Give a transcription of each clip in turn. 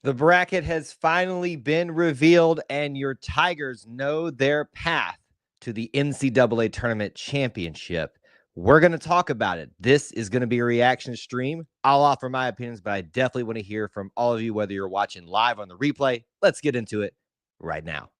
The bracket has finally been revealed, and your Tigers know their path to the NCAA Tournament Championship. We're going to talk about it. This is going to be a reaction stream. I'll offer my opinions, but I definitely want to hear from all of you, whether you're watching live on the replay. Let's get into it right now.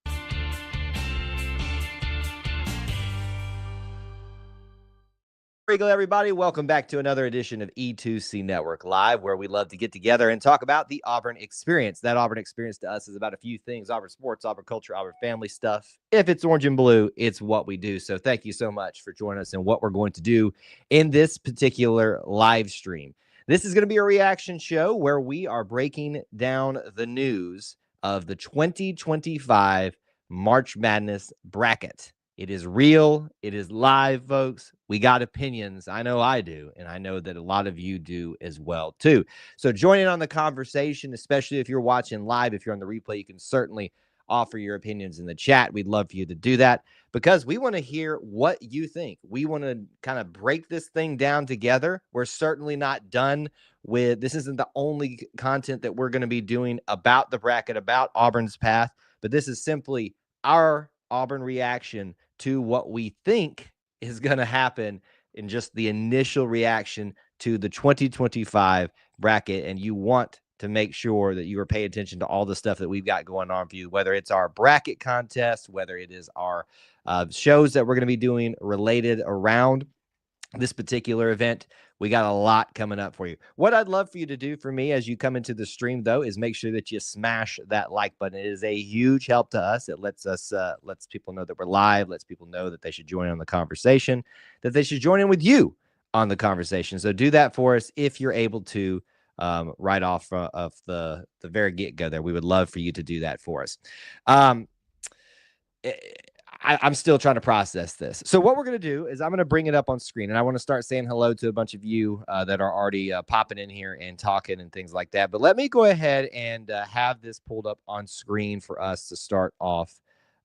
There you go, everybody. Welcome back to another edition of E2C Network Live, where we love to get together and talk about the Auburn experience. That Auburn experience to us is about a few things: Auburn sports, Auburn culture, Auburn family stuff. If it's orange and blue, it's what we do. So thank you so much for joining us in what we're going to do in this particular live stream. This is going to be a reaction show where we are breaking down the news of the 2025 March Madness bracket. It is real. It is live, folks. We got opinions. I know I do, and I know that a lot of you do as well, too. So join in on the conversation, especially if you're watching live. If you're on the replay, you can certainly offer your opinions in the chat. We'd love for you to do that because we want to hear what you think. We want to kind of break this thing down together. We're certainly not done with this. Isn't the only content that we're going to be doing about the bracket, about Auburn's path, but this is simply our Auburn reaction to what we think is going to happen in just the initial reaction to the 2025 bracket. And you want to make sure that you are paying attention to all the stuff that we've got going on for you, whether it's our bracket contest, whether it is our shows that we're going to be doing related around this particular event. We got a lot coming up for you. What I'd love for you to do for me as you come into the stream, though, is make sure that you smash that like button. It is a huge help to us. It lets people know that we're live, lets people know that they should join on the conversation, that they should join in with you on the conversation. So do that for us if you're able to, right off of the very get-go there. We would love for you to do that for us. I'm still trying to process this. So what we're going to do is I'm going to bring it up on screen, and I want to start saying hello to a bunch of you that are already popping in here and talking and things like that. But let me go ahead and have this pulled up on screen for us to start off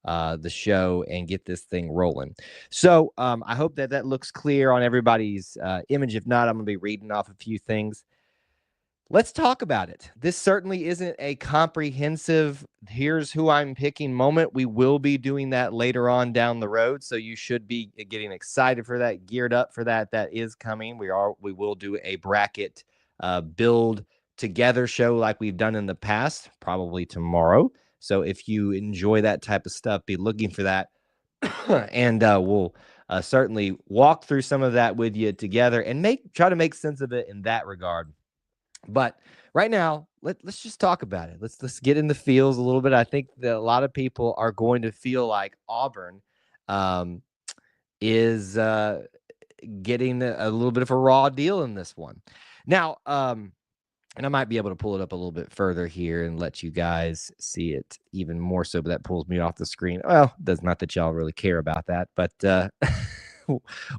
the show and get this thing rolling. So I hope that that looks clear on everybody's image. If not, I'm going to be reading off a few things. Let's talk about it. This certainly isn't a comprehensive, here's who I'm picking moment. We will be doing that later on down the road. So you should be getting excited for that, geared up for that. That is coming. We will do a bracket build together show like we've done in the past, probably tomorrow. So if you enjoy that type of stuff, be looking for that. And we'll certainly walk through some of that with you together and try to make sense of it in that regard. But right now, let's just talk about it. Let's get in the feels a little bit. I think that a lot of people are going to feel like Auburn is getting a little bit of a raw deal in this one. Now, and I might be able to pull it up a little bit further here and let you guys see it even more so, but that pulls me off the screen. Well, does not that y'all really care about that, but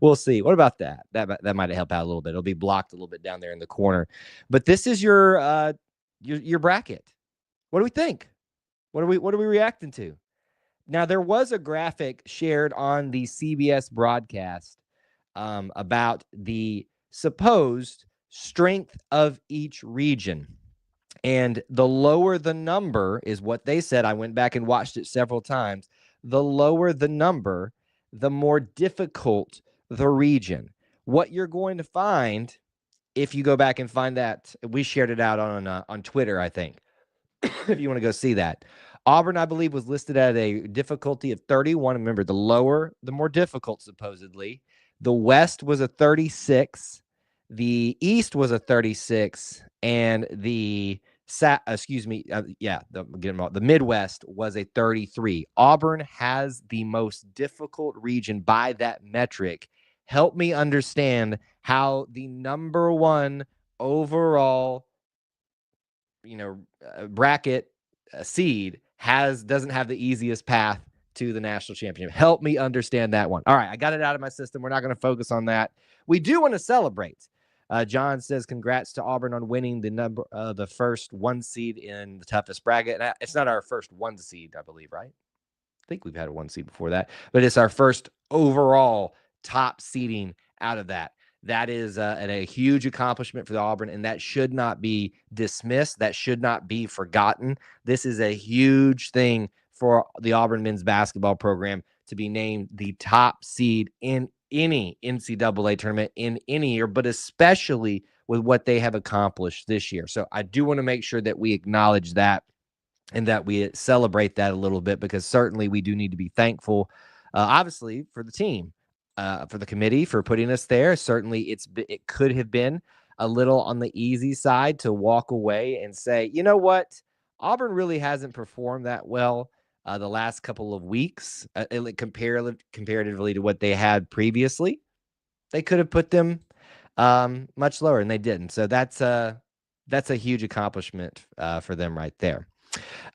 we'll see. What about that? That might help out a little bit. It'll be blocked a little bit down there in the corner. But this is your bracket. What do we think? What are we reacting to? Now, there was a graphic shared on the CBS broadcast about the supposed strength of each region. And the lower the number is what they said. I went back and watched it several times. The lower the number, the more difficult the region. What you're going to find, if you go back and find that, we shared it out on Twitter, I think, if you want to go see that. Auburn, I believe, was listed at a difficulty of 31. Remember, the lower, the more difficult, supposedly. The West was a 36. The East was a 36. And the Midwest was a 33. Auburn has the most difficult region by that metric. Help me understand how the number one overall, bracket seed doesn't have the easiest path to the national championship. Help me understand that one. All right, I got it out of my system. We're not going to focus on that. We do want to celebrate. John says, congrats to Auburn on winning the first one seed in the toughest bracket. And it's not our first one seed, I believe, right? I think we've had a one seed before that, but it's our first overall top seeding out of that. That is a huge accomplishment for the Auburn, and that should not be dismissed. That should not be forgotten. This is a huge thing for the Auburn men's basketball program to be named the top seed in any NCAA tournament in any year, but especially with what they have accomplished this year. So I do want to make sure that we acknowledge that and that we celebrate that a little bit, because certainly we do need to be thankful, obviously, for the team, for the committee for putting us there. Certainly, it could have been a little on the easy side to walk away and say, you know what, Auburn really hasn't performed that well the last couple of weeks, comparatively to what they had previously. They could have put them much lower, and they didn't. So that's a huge accomplishment for them right there.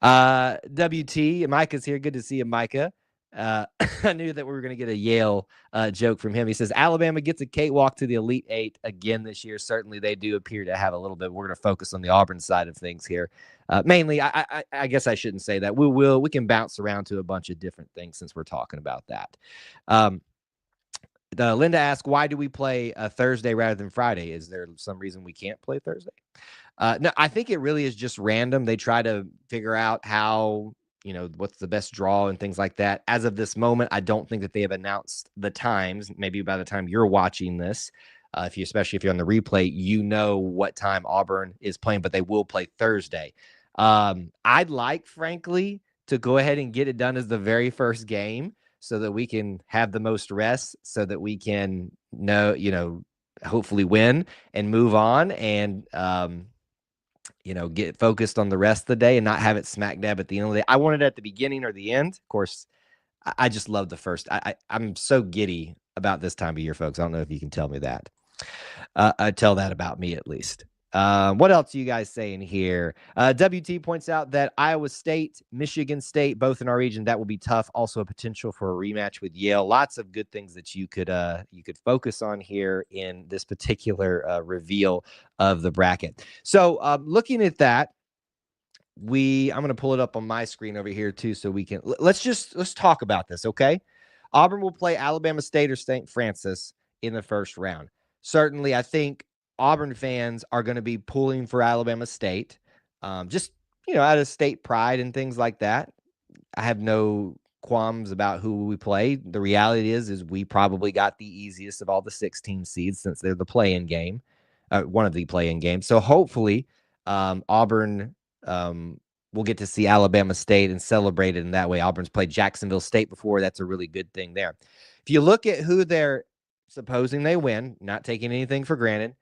WT, Micah's here. Good to see you, Micah. I knew that we were going to get a Yale joke from him. He says, Alabama gets a cakewalk to the Elite Eight again this year. Certainly, they do appear to have a little bit. We're going to focus on the Auburn side of things here. Mainly, I guess I shouldn't say that. We can bounce around to a bunch of different things since we're talking about that. Linda asked, why do we play Thursday rather than Friday? Is there some reason we can't play Thursday? No, I think it really is just random. They try to figure out how, what's the best draw and things like that. As of this moment, I don't think that they have announced the times. Maybe by the time you're watching this, especially if you're on the replay, you know what time Auburn is playing, but they will play Thursday. I'd like, frankly, to go ahead and get it done as the very first game so that we can have the most rest, so that we can hopefully win and move on and, get focused on the rest of the day and not have it smack dab at the end of the day. I want it at the beginning or the end. Of course, I just love the first. I'm so giddy about this time of year, folks. I don't know if you can tell me that. Tell that about me, at least. What else are you guys saying here? WT points out that Iowa State, Michigan State, both in our region, that will be tough. Also a potential for a rematch with Yale. Lots of good things that you could focus on here in this particular reveal of the bracket. So looking at that, I'm going to pull it up on my screen over here too, so we can let's talk about this. Okay, Auburn will play Alabama State or St. Francis in the first round. Certainly, I think Auburn fans are going to be pulling for Alabama State, just out of state pride and things like that. I have no qualms about who we play. The reality is we probably got the easiest of all the 16 seeds, since they're the play-in game, one of the play-in games. So hopefully, Auburn we'll get to see Alabama State and celebrate it in that way. Auburn's played Jacksonville State before. That's a really good thing there. If you look at who they're supposing they win, not taking anything for granted,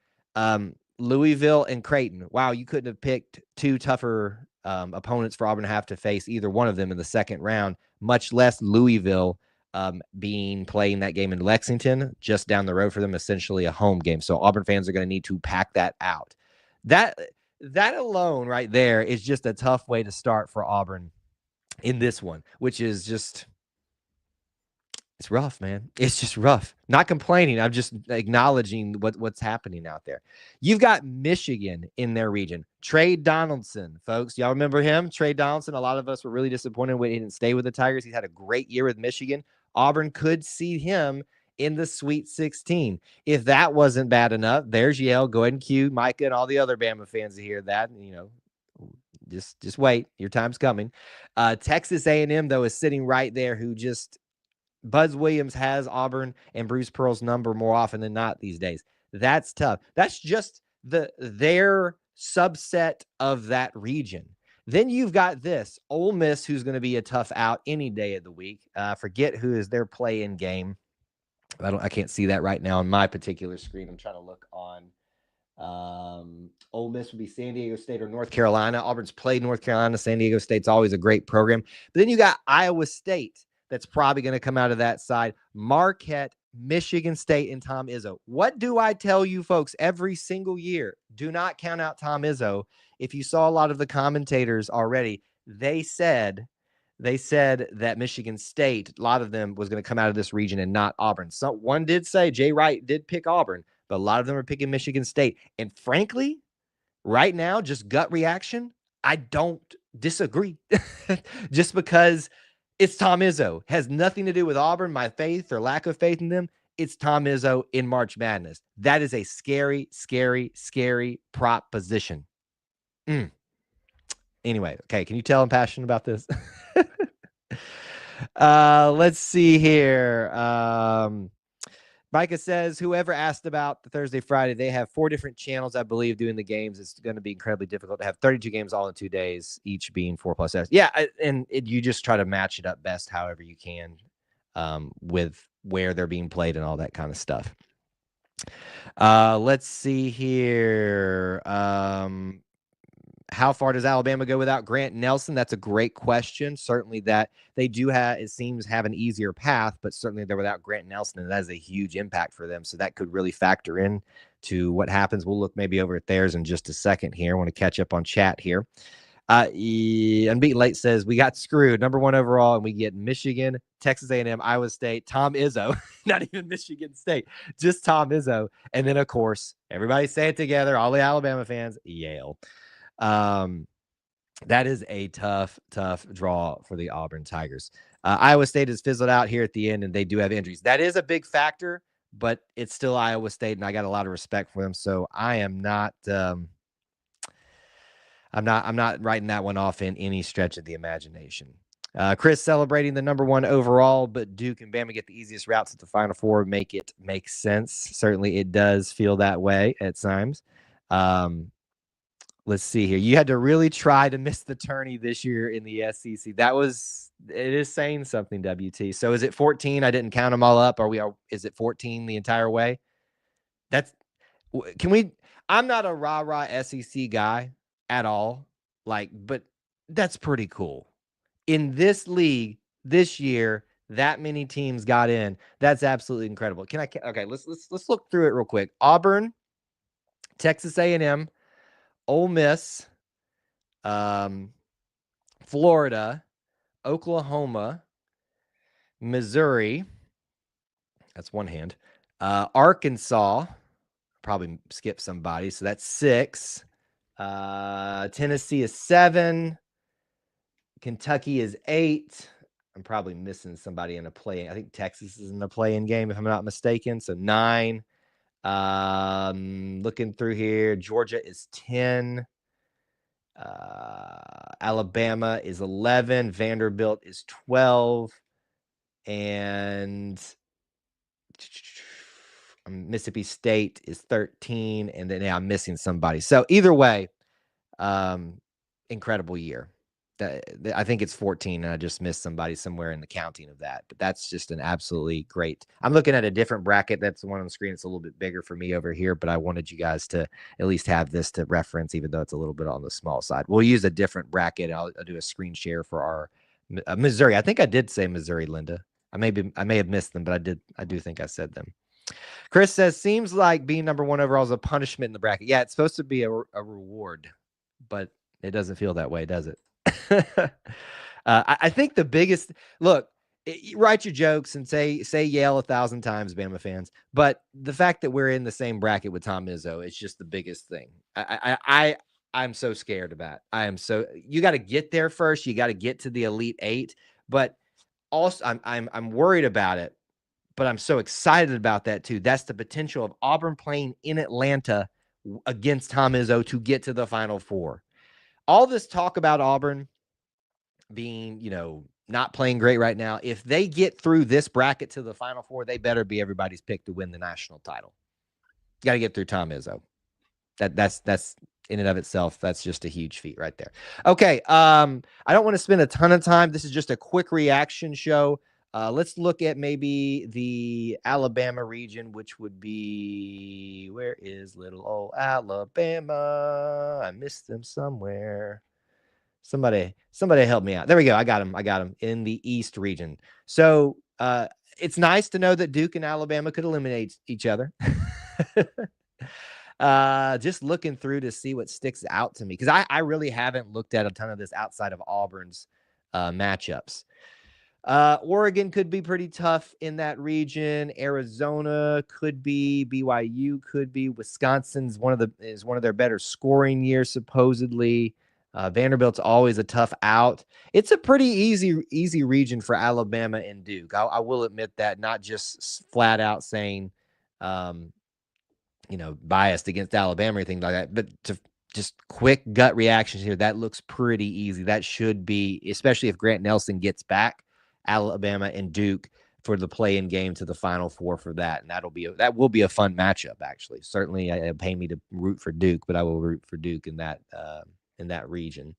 Louisville and Creighton. Wow, you couldn't have picked two tougher opponents for Auburn to have to face, either one of them in the second round, much less Louisville playing that game in Lexington, just down the road for them, essentially a home game. So Auburn fans are going to need to pack that out. That alone right there is just a tough way to start for Auburn in this one, which is just, it's rough, man. It's just rough. Not complaining. I'm just acknowledging what's happening out there. You've got Michigan in their region. Trey Donaldson, folks. Y'all remember him? Trey Donaldson. A lot of us were really disappointed when he didn't stay with the Tigers. He's had a great year with Michigan. Auburn could see him in the Sweet 16. If that wasn't bad enough, there's Yale. Go ahead and cue Micah and all the other Bama fans to hear that. Just wait. Your time's coming. Texas A&M, though, is sitting right there, who just Buzz Williams has Auburn and Bruce Pearl's number more often than not these days. That's tough. That's just their subset of that region. Then you've got this Ole Miss, who's going to be a tough out any day of the week. Forget who is their play-in game. I can't see that right now on my particular screen. I'm trying to look on. Ole Miss would be San Diego State or North Carolina. Auburn's played North Carolina. San Diego State's always a great program. But then you got Iowa State. That's probably going to come out of that side. Marquette, Michigan State, and Tom Izzo. What do I tell you, folks, every single year? Do not count out Tom Izzo. If you saw a lot of the commentators already, they said that Michigan State, a lot of them, was going to come out of this region and not Auburn. One did say, Jay Wright did pick Auburn, but a lot of them are picking Michigan State. And frankly, right now, just gut reaction, I don't disagree. Just because it's Tom Izzo. Has nothing to do with Auburn, my faith or lack of faith in them. it's Tom Izzo in March Madness. That is a scary, scary, scary proposition. Anyway, okay, can you tell I'm passionate about this? Let's see here. Micah says, whoever asked about the Thursday, Friday, they have 4 different channels, I believe, doing the games. It's going to be incredibly difficult to have 32 games all in 2 days, each being 4+ S. Yeah, you just try to match it up best however you can with where they're being played and all that kind of stuff. Let's see here. How far does Alabama go without Grant Nelson? That's a great question. Certainly that they do have, it seems, have an easier path, but certainly they're without Grant Nelson, and that is a huge impact for them. So that could really factor in to what happens. We'll look maybe over at theirs in just a second here. I want to catch up on chat here. Unbeaten Late says, we got screwed. Number 1 overall, and we get Michigan, Texas A&M, Iowa State, Tom Izzo. Not even Michigan State, just Tom Izzo. And then, of course, everybody say it together, all the Alabama fans, Yale. That is a tough draw for the Auburn Tigers. Iowa State has fizzled out here at the end, and they do have injuries. That is a big factor, but it's still Iowa State, and I got a lot of respect for them. So I am not, I'm not writing that one off in any stretch of the imagination. Chris celebrating the number 1 overall, but Duke and Bama get the easiest routes at the Final Four. Make it make sense. Certainly, it does feel that way at times. Let's see here. You had to really try to miss the tourney this year in the SEC. It is saying something, WT. So is it 14? I didn't count them all up. Is it 14 the entire way? I'm not a rah-rah SEC guy at all. But that's pretty cool. In this league this year, that many teams got in. That's absolutely incredible. Okay, let's look through it real quick. Auburn, Texas A&M, Ole Miss, Florida, Oklahoma, Missouri. That's one hand. Arkansas, probably skip somebody. So that's 6. Tennessee is 7. Kentucky is 8. I'm probably missing somebody in a play. I think Texas is in a play-in game, if I'm not mistaken. So 9. Looking through here, Georgia is 10. Alabama is 11. Vanderbilt is 12. And Mississippi State is 13. And then I'm missing somebody. So either way, incredible year. I think it's 14, and I just missed somebody somewhere in the counting of that. But that's just an absolutely great. I'm looking at a different bracket. That's the one on the screen. It's a little bit bigger for me over here, but I wanted you guys to at least have this to reference, even though it's a little bit on the small side. We'll use a different bracket. I'll do a screen share for our Missouri. I think I did say Missouri, Linda. I may have missed them, but I do think I said them. Chris says, seems like being number 1 overall is a punishment in the bracket. Yeah, it's supposed to be a reward, but it doesn't feel that way, does it? I think the biggest look, write your jokes and say Yale 1,000 times, Bama fans. But the fact that we're in the same bracket with Tom Izzo, it's just the biggest thing. I'm so scared about. You got to get there first. You got to get to the Elite 8. But also, I'm worried about it. But I'm so excited about that too. That's the potential of Auburn playing in Atlanta against Tom Izzo to get to the Final Four. All this talk about Auburn being, not playing great right now. If they get through this bracket to the Final Four, they better be everybody's pick to win the national title. You got to get through Tom Izzo. That's in and of itself. That's just a huge feat right there. Okay. I don't want to spend a ton of time. This is just a quick reaction show. Let's look at maybe the Alabama region, which would be, where is little old Alabama? I missed them somewhere. Somebody help me out. There we go. I got him in the East region. So it's nice to know that Duke and Alabama could eliminate each other. Just looking through to see what sticks out to me, because I really haven't looked at a ton of this outside of Auburn's matchups. Oregon could be pretty tough in that region. Arizona could be. BYU could be. Wisconsin's one of their better scoring years, supposedly. Vanderbilt's always a tough out. It's a pretty easy region for Alabama and Duke. I will admit that, not just flat out saying, biased against Alabama or anything like that, but to just quick gut reactions here, that looks pretty easy. That should be, especially if Grant Nelson gets back, Alabama and Duke for the play-in game to the Final Four for that, and that will be a fun matchup. Actually, certainly, it pay me to root for Duke, but I will root for Duke in that region.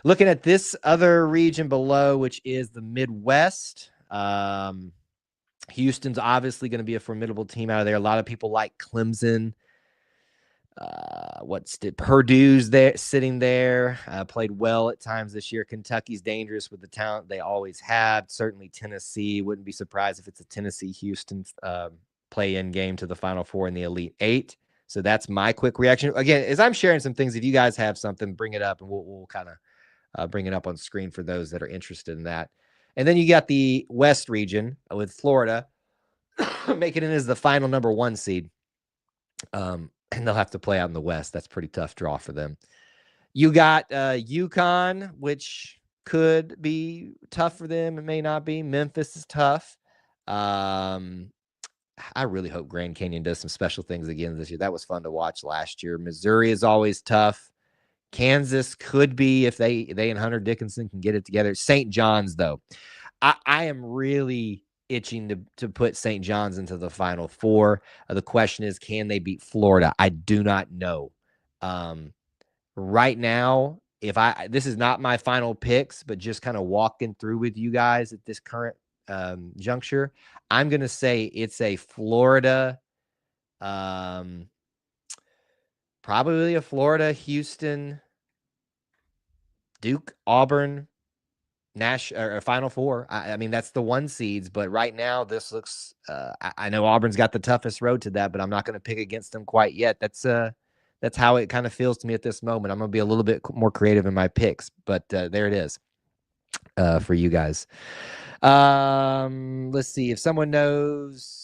Looking at this other region below, which is the Midwest. Houston's obviously going to be a formidable team out of there. A lot of people like Clemson. Purdue's there, sitting there, played well at times this year. Kentucky's dangerous with the talent they always have. Certainly Tennessee. Wouldn't be surprised if it's a Tennessee-Houston play-in game to the Final Four in the Elite Eight. So that's my quick reaction. Again, as I'm sharing some things, if you guys have something, bring it up, and we'll kind of bring it up on screen for those that are interested in that. And then you got the West region with Florida making it as the final number 1 seed. And they'll have to play out in the West. That's a pretty tough draw for them. You got UConn, which could be tough for them. It may not be. Memphis is tough. I really hope Grand Canyon does some special things again this year. That was fun to watch last year. Missouri is always tough. Kansas could be if they and Hunter Dickinson can get it together. St. John's, though. I am really itching to put St. John's into the Final Four. The question is, can they beat Florida? I do not know. Right now, this is not my final picks, but just kind of walking through with you guys at this current juncture, I'm going to say it's a Florida, probably a Florida, Houston, Duke, Auburn, or Final Four. I mean, that's the 1 seeds, but right now this looks, I know Auburn's got the toughest road to that, but I'm not going to pick against them quite yet. That's how it kind of feels to me at this moment. I'm going to be a little bit more creative in my picks, but there it is for you guys. Let's see if someone knows.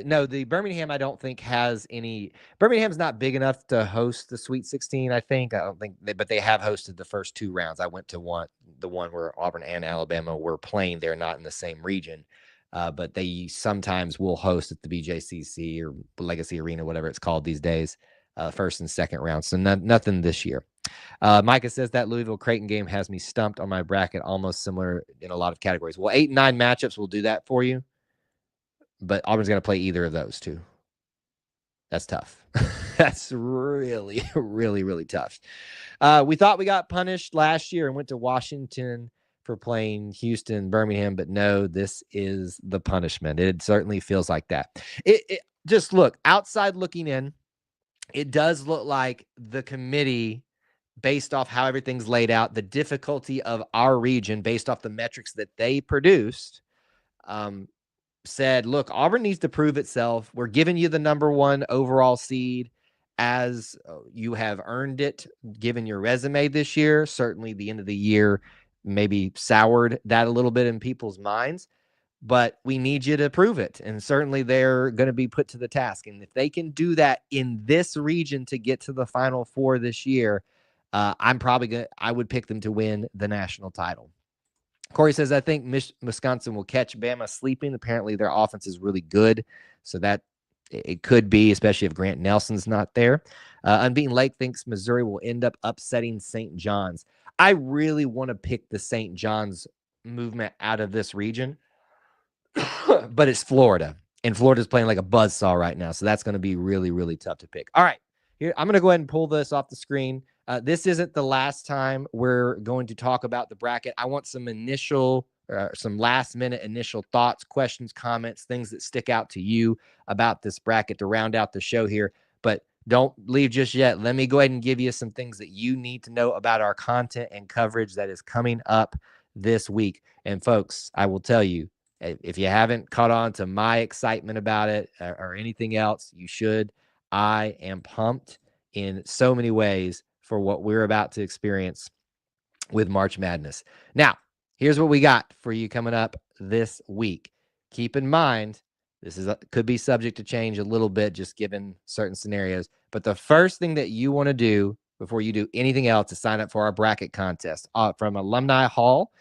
No, the Birmingham, I don't think has any. Birmingham's not big enough to host the Sweet 16. I don't think, but they have hosted the first 2 rounds. I went to the one where Auburn and Alabama were playing. They're not in the same region, but they sometimes will host at the BJCC or Legacy Arena, whatever it's called these days, first and second round. So nothing this year. Micah says that Louisville Creighton game has me stumped on my bracket, almost similar in a lot of categories. Well, 8 and 9 matchups will do that for you. But Auburn's going to play either of those 2. That's tough. That's really, really, really tough. We thought we got punished last year and went to Washington for playing Houston, Birmingham, but no, this is the punishment. It certainly feels like that. It just look, outside looking in, it does look like the committee, based off how everything's laid out, the difficulty of our region based off the metrics that they produced, said, look, Auburn needs to prove itself. We're giving you the number 1 overall seed as you have earned it, given your resume this year. Certainly the end of the year maybe soured that a little bit in people's minds, but we need you to prove it. And certainly they're going to be put to the task. And if they can do that in this region to get to the Final Four this year, I would pick them to win the national title. Corey says, I think Wisconsin will catch Bama sleeping. Apparently their offense is really good. So that it could be, especially if Grant Nelson's not there. Unbeaten Lake thinks Missouri will end up upsetting St. John's. I really want to pick the St. John's movement out of this region, but it's Florida. And Florida's playing like a buzzsaw right now. So that's going to be really, really tough to pick. All right. Here, I'm going to go ahead and pull this off the screen. This isn't the last time we're going to talk about the bracket. I want some last minute initial thoughts, questions, comments, things that stick out to you about this bracket to round out the show here. But don't leave just yet. Let me go ahead and give you some things that you need to know about our content and coverage that is coming up this week. And folks, I will tell you, if you haven't caught on to my excitement about it or anything else, you should. I am pumped in so many ways for what we're about to experience with March Madness. Now, here's what we got for you coming up this week. Keep in mind, this could be subject to change a little bit, just given certain scenarios. But the first thing that you want to do before you do anything else to sign up for our bracket contest from Alumni Hall.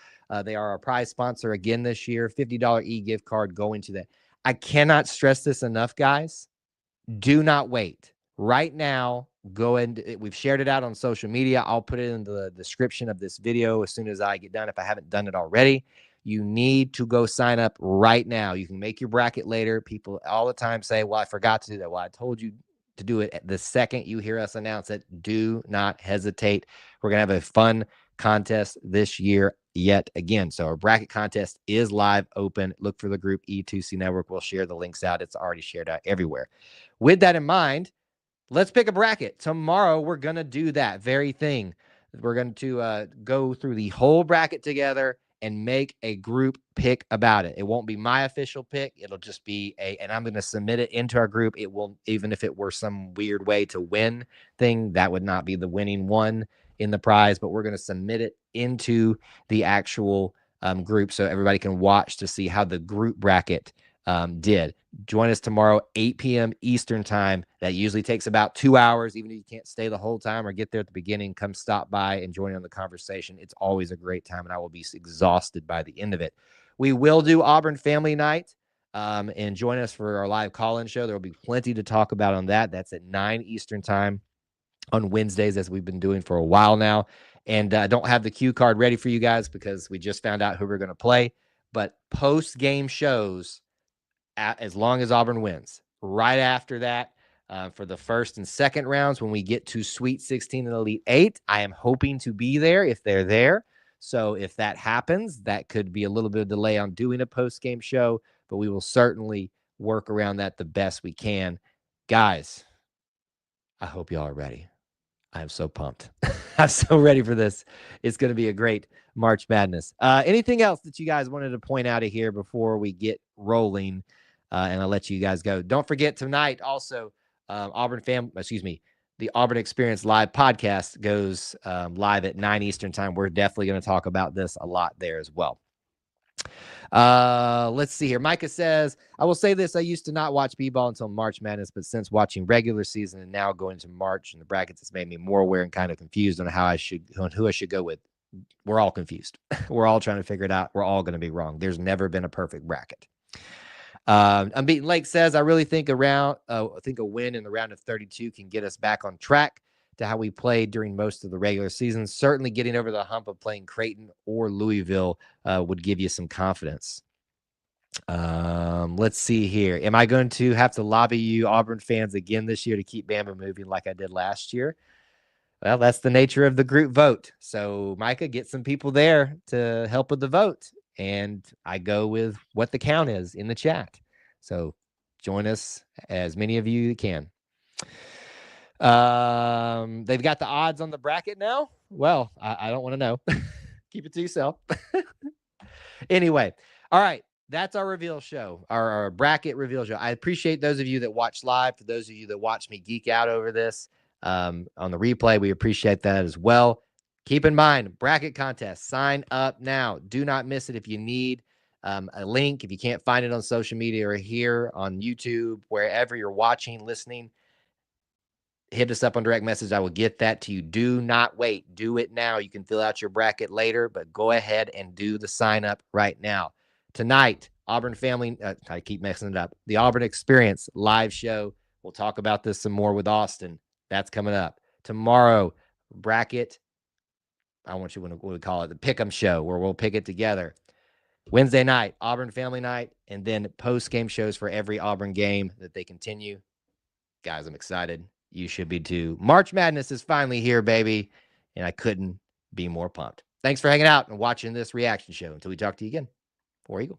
They are our prize sponsor again this year. $50 e-gift card going to that. I cannot stress this enough, guys. Do not wait. Right now, go and we've shared it out on social media. I'll put it in the description of this video as soon as I get done if I haven't done it already. You need to go sign up right now. You can make your bracket later. People all the time say, well, I forgot to do that. Well, I told you to do it the second you hear us announce it. Do not hesitate. We're going to have a fun contest this year yet again. So our bracket contest is live, open. Look for the group E2C Network. We'll share the links out. It's already shared out everywhere. With that in mind, let's pick a bracket. Tomorrow, we're going to do that very thing. We're going to go through the whole bracket together and make a group pick about it. It won't be my official pick. It'll just be and I'm going to submit it into our group. It will, even if it were some weird way to win thing, that would not be the winning one in the prize, but we're going to submit it into the actual group so everybody can watch to see how the group bracket did. Join us tomorrow, 8 p.m. Eastern time. That usually takes about 2 hours. Even if you can't stay the whole time or get there at the beginning, come stop by and join in the conversation. It's always a great time, and I will be exhausted by the end of it. We will do Auburn Family Night, and join us for our live call-in show. There will be plenty to talk about on that. That's at 9 Eastern time on Wednesdays, as we've been doing for a while now. And I don't have the cue card ready for you guys because we just found out who we're going to play. But post-game shows, as long as Auburn wins. Right after that, for the first and second rounds, when we get to Sweet 16 and Elite 8, I am hoping to be there if they're there. So if that happens, that could be a little bit of delay on doing a post-game show, but we will certainly work around that the best we can. Guys, I hope y'all are ready. I'm so pumped. I'm so ready for this. It's going to be a great March Madness. Anything else that you guys wanted to point out of here before we get rolling? And I'll let you guys go. Don't forget tonight also, the Auburn Experience Live podcast goes live at 9 Eastern time. We're definitely going to talk about this a lot there as well. Let's see here. Micah says, I will say this. I used to not watch b-ball until March Madness, but since watching regular season and now going to March and the brackets, it's made me more aware and kind of confused on who I should go with. We're all confused. We're all trying to figure it out. We're all going to be wrong. There's never been a perfect bracket. Unbeaten Lake says, I really think a win in the round of 32 can get us back on track to how we played during most of the regular season. Certainly getting over the hump of playing Creighton or Louisville would give you some confidence. Let's see here. Am I going to have to lobby you Auburn fans again this year to keep Bama moving like I did last year? Well, that's the nature of the group vote. So, Micah, get some people there to help with the vote. And I go with what the count is in the chat. So join us, as many of you can. They've got the odds on the bracket now. Well, I don't want to know. Keep it to yourself. Anyway, all right. That's our reveal show, our bracket reveal show. I appreciate those of you that watch live. For those of you that watch me geek out over this on the replay, we appreciate that as well. Keep in mind, bracket contest. Sign up now. Do not miss it. If you need a link, if you can't find it on social media or here on YouTube, wherever you're watching, listening, hit us up on direct message. I will get that to you. Do not wait. Do it now. You can fill out your bracket later, but go ahead and do the sign up right now. Tonight, Auburn Family, I keep messing it up. The Auburn Experience live show. We'll talk about this some more with Austin. That's coming up. Tomorrow, bracket. I want you, what we call it, the Pick'em show, where we'll pick it together. Wednesday night, Auburn Family Night, and then post-game shows for every Auburn game that they continue. Guys, I'm excited. You should be too. March Madness is finally here, baby, and I couldn't be more pumped. Thanks for hanging out and watching this reaction show. Until we talk to you again, War Eagle.